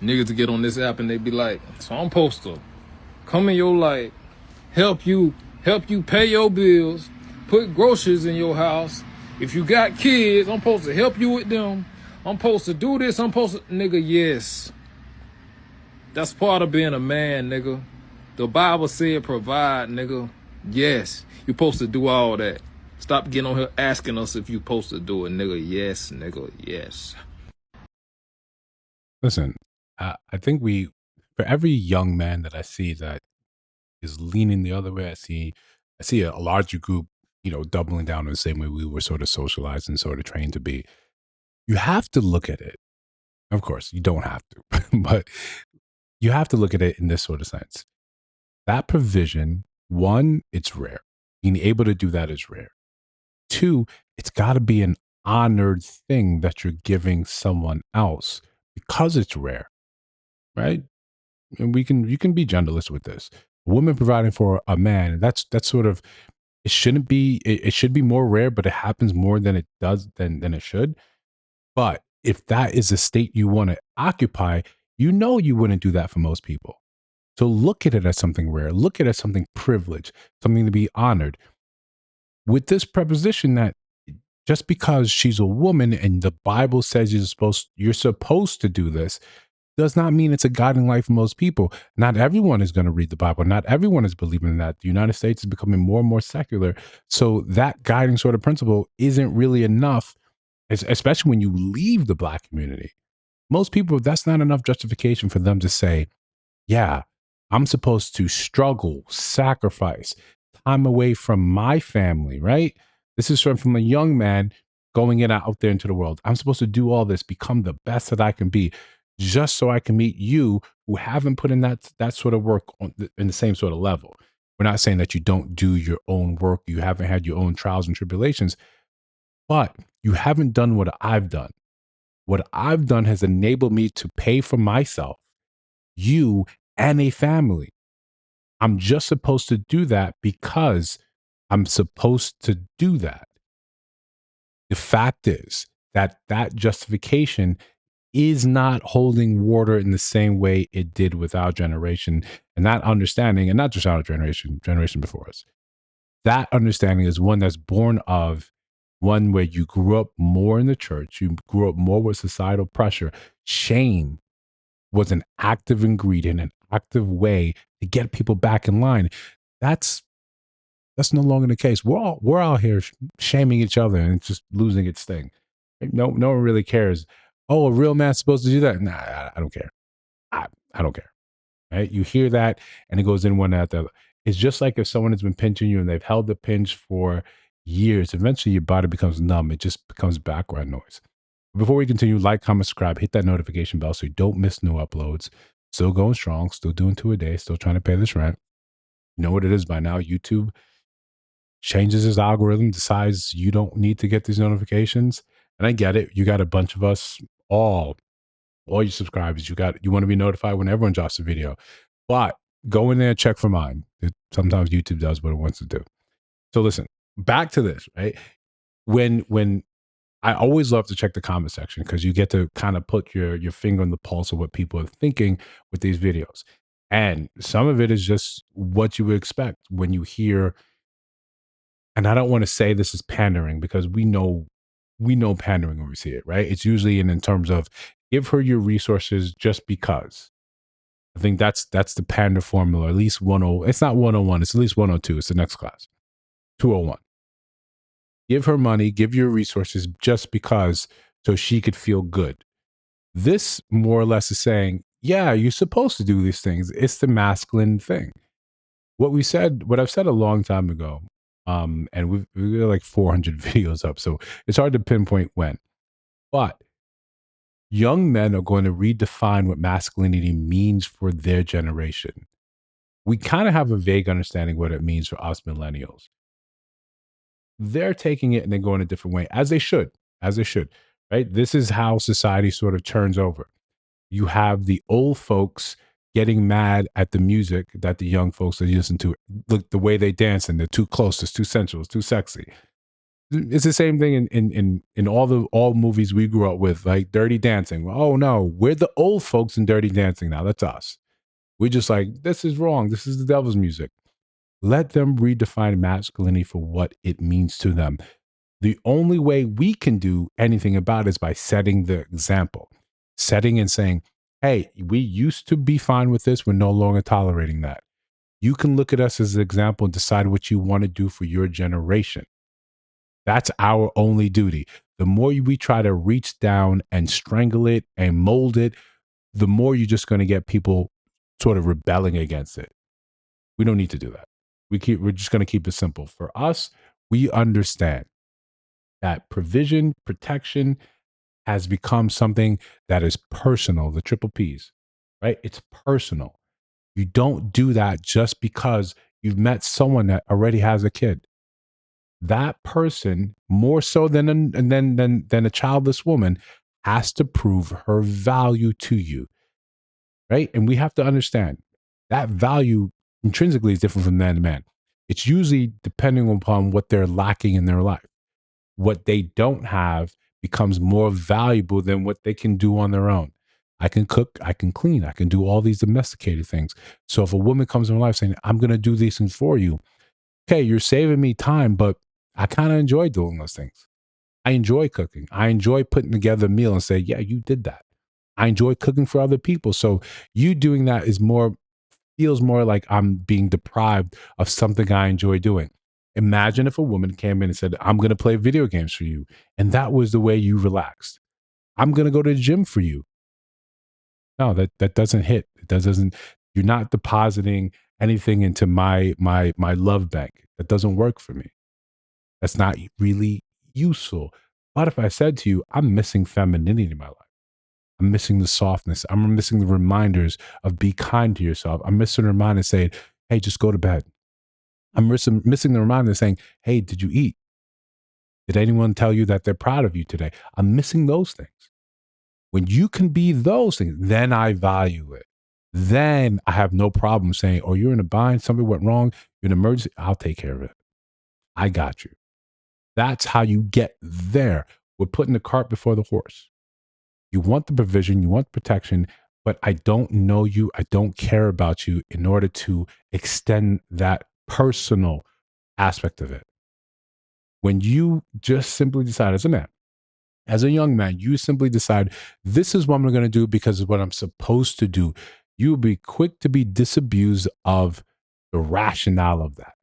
Niggas to get on this app and they be like, so I'm supposed to come in your life, help you pay your bills, put groceries in your house. If you got kids, I'm supposed to help you with them. I'm supposed to do this. I'm supposed to, nigga, yes. That's part of being a man, nigga. The Bible said provide, nigga. Yes. You're supposed to do all that. Stop getting on here asking us if you're supposed to do it, nigga. Yes, nigga. Yes. Listen, I think for every young man that I see that is leaning the other way, I see a larger group, doubling down in the same way we were sort of socialized and sort of trained to be. You have to look at it. Of course, you don't have to, but you have to look at it in this sort of sense. That provision, one, it's rare. Being able to do that is rare. Two, it's got to be an honored thing that you're giving someone else because it's rare, right? And you can be genderless with this. A woman providing for a man, that's sort of it shouldn't be it should be more rare, but it happens more than it does than it should. But if that is a state you want to occupy, you wouldn't do that for most people. So look at it as something rare. Look at it as something privileged, something to be honored. With this preposition that just because she's a woman and the Bible says you're supposed to do this, does not mean it's a guiding light for most people. Not everyone is going to read the Bible. Not everyone is believing in that. The United States is becoming more and more secular. So that guiding sort of principle isn't really enough, especially when you leave the Black community. Most people, that's not enough justification for them to say, yeah, I'm supposed to struggle, sacrifice, time away from my family, right? This is from a young man going out there into the world. I'm supposed to do all this, become the best that I can be, just so I can meet you who haven't put in that sort of work in the same sort of level. We're not saying that you don't do your own work, you haven't had your own trials and tribulations, but you haven't done what I've done. What I've done has enabled me to pay for myself, you, and a family. I'm just supposed to do that because I'm supposed to do that. The fact is that that justification is not holding water in the same way it did with our generation, and that understanding, and not just our generation before us. That understanding is one that's born of one where you grew up more in the church, you grew up more with societal pressure. Shame was an active ingredient, an active way to get people back in line. That's that's no longer the case. We're out here shaming each other and it's just losing its sting. No one really cares. Oh, a real man's supposed to do that? Nah, I don't care. I don't care. Right? You hear that and it goes in one after the other. It's just like if someone has been pinching you and they've held the pinch for years. Eventually, your body becomes numb. It just becomes background noise. Before we continue, like, comment, subscribe, hit that notification bell so you don't miss new uploads. Still going strong, still doing 2 a day, still trying to pay this rent. You know what it is by now. YouTube changes its algorithm, decides you don't need to get these notifications. And I get it. You got a bunch of us, all your subscribers. You want to be notified when everyone drops a video. But go in there and check for mine. Sometimes YouTube does what it wants to do. So listen, back to this, right? When I always love to check the comment section because you get to kind of put your finger on the pulse of what people are thinking with these videos. And some of it is just what you would expect when you hear, and I don't want to say this is pandering because we know pandering when we see it, right? It's usually in terms of give her your resources just because. I think that's the pander formula, at least 10. It's not 101, it's at least 102. It's the next class. 201. Give her money, give your resources just because so she could feel good. This more or less is saying, yeah, you're supposed to do these things. It's the masculine thing. What I've said a long time ago, and we've got like 400 videos up, so it's hard to pinpoint when. But young men are going to redefine what masculinity means for their generation. We kind of have a vague understanding what it means for us millennials. They're taking it and they're going a different way, as they should, right? This is how society sort of turns over. You have the old folks getting mad at the music that the young folks are listening to. Look, the way they dance and they're too close, it's too sensual, it's too sexy. It's the same thing in all movies we grew up with, like Dirty Dancing. Oh no, we're the old folks in Dirty Dancing now. That's us. We're just like, this is wrong. This is the devil's music. Let them redefine masculinity for what it means to them. The only way we can do anything about it is by setting the example, setting and saying, hey, we used to be fine with this. We're no longer tolerating that. You can look at us as an example and decide what you want to do for your generation. That's our only duty. The more we try to reach down and strangle it and mold it, the more you're just going to get people sort of rebelling against it. We don't need to do that. We're just going to keep it simple. For us, we understand that provision, protection has become something that is personal, the triple P's, right? It's personal. You don't do that just because you've met someone that already has a kid. That person, more so than a childless woman, has to prove her value to you, right? And we have to understand that value intrinsically is different from man to man. It's usually depending upon what they're lacking in their life. What they don't have becomes more valuable than what they can do on their own. I can cook, I can clean, I can do all these domesticated things. So if a woman comes in my life saying, I'm going to do these things for you, okay, you're saving me time, but I kind of enjoy doing those things. I enjoy cooking. I enjoy putting together a meal and say, yeah, you did that. I enjoy cooking for other people. So you doing that feels more like I'm being deprived of something I enjoy doing. Imagine if a woman came in and said, I'm going to play video games for you. And that was the way you relaxed. I'm going to go to the gym for you. No, that doesn't hit. It doesn't, you're not depositing anything into my love bank. That doesn't work for me. That's not really useful. But if I said to you, I'm missing femininity in my life. I'm missing the softness. I'm missing the reminders of be kind to yourself. I'm missing a reminder saying, hey, just go to bed. I'm missing the reminder saying, hey, did you eat? Did anyone tell you that they're proud of you today? I'm missing those things. When you can be those things, then I value it. Then I have no problem saying, oh, you're in a bind, something went wrong, you're in an emergency, I'll take care of it. I got you. That's how you get there. We're putting the cart before the horse. You want the provision, you want protection, but I don't know you. I don't care about you in order to extend that personal aspect of it. When you just simply decide as a man, as a young man, you simply decide, this is what I'm going to do because of what I'm supposed to do. You will be quick to be disabused of the rationale of that.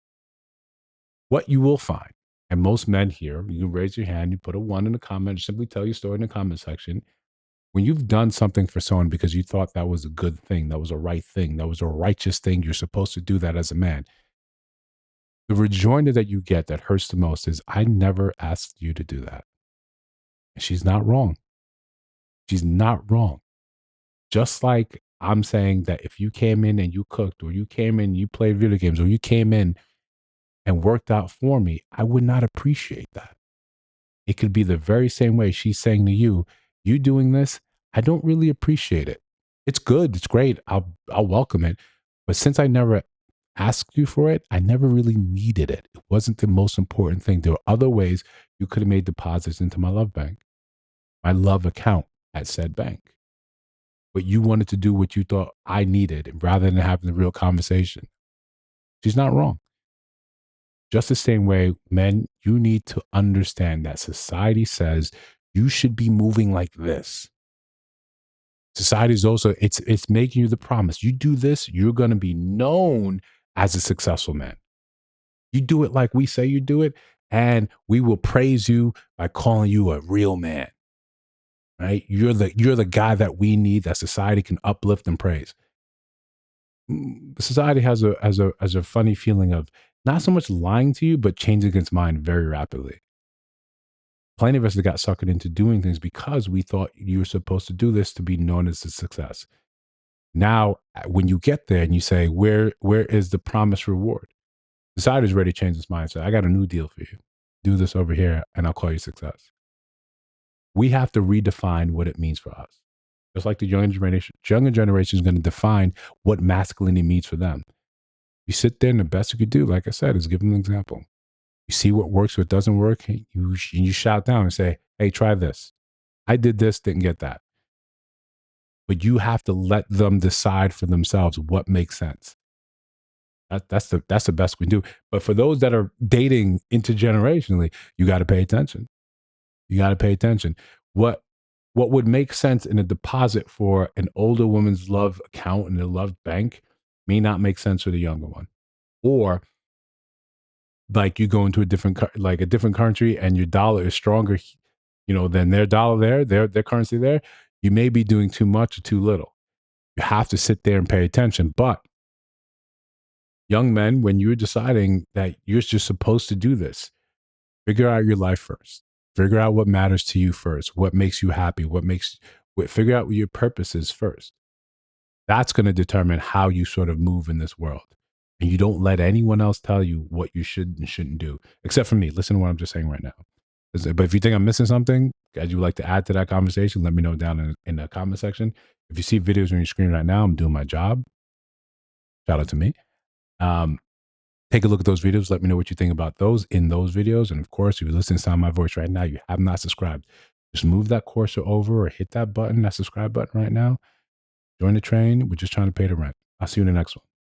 What you will find, and most men here, you can raise your hand, you put a one in the comment, simply tell your story in the comment section. When you've done something for someone because you thought that was a good thing, that was a right thing, that was a righteous thing, you're supposed to do that as a man. The rejoinder that you get that hurts the most is, I never asked you to do that. And she's not wrong. She's not wrong. Just like I'm saying that if you came in and you cooked, or you came in, you played video games, or you came in and worked out for me, I would not appreciate that. It could be the very same way she's saying to you, you doing this, I don't really appreciate it. It's good. It's great. I'll welcome it. But since I never asked you for it, I never really needed it. It wasn't the most important thing. There were other ways you could have made deposits into my love bank, my love account at said bank. But you wanted to do what you thought I needed rather than having the real conversation. She's not wrong. Just the same way, men, you need to understand that society says you should be moving like this. Society is also, it's making you the promise. You do this, you're going to be known as a successful man. You do it like we say you do it, and we will praise you by calling you a real man. Right? You're the guy that we need, that society can uplift and praise. Society has a funny feeling of not so much lying to you, but changing its mind very rapidly. Plenty of us that got suckered into doing things because we thought you were supposed to do this to be known as a success. Now, when you get there and you say, where is the promised reward? Society's ready to change its mindset. I got a new deal for you. Do this over here and I'll call you success. We have to redefine what it means for us. Just like the younger generation is going to define what masculinity means for them. You sit there and the best you could do, like I said, is give them an example. You see what works, what doesn't work. You shout down and say, hey, try this. I did this, didn't get that. But you have to let them decide for themselves what makes sense. That's the best we can do. But for those that are dating intergenerationally, you got to pay attention. You got to pay attention. What would make sense in a deposit for an older woman's love account in a love bank may not make sense for the younger one. Or like you go into a different country and your dollar is stronger, than their dollar there, their currency there. You may be doing too much or too little. You have to sit there and pay attention. But young men, when you're deciding that you're just supposed to do this, figure out your life first. Figure out what matters to you first. What makes you happy? Figure out what your purpose is first. That's going to determine how you sort of move in this world. And you don't let anyone else tell you what you should and shouldn't do, except for me. Listen to what I'm just saying right now. But if you think I'm missing something, guys, you would like to add to that conversation, let me know down in the comment section. If you see videos on your screen right now, I'm doing my job. Shout out to me. Take a look at those videos. Let me know what you think about those in those videos. And of course, if you're listening to my voice right now, you have not subscribed, just move that cursor over or hit that button, that subscribe button right now. Join the train. We're just trying to pay the rent. I'll see you in the next one.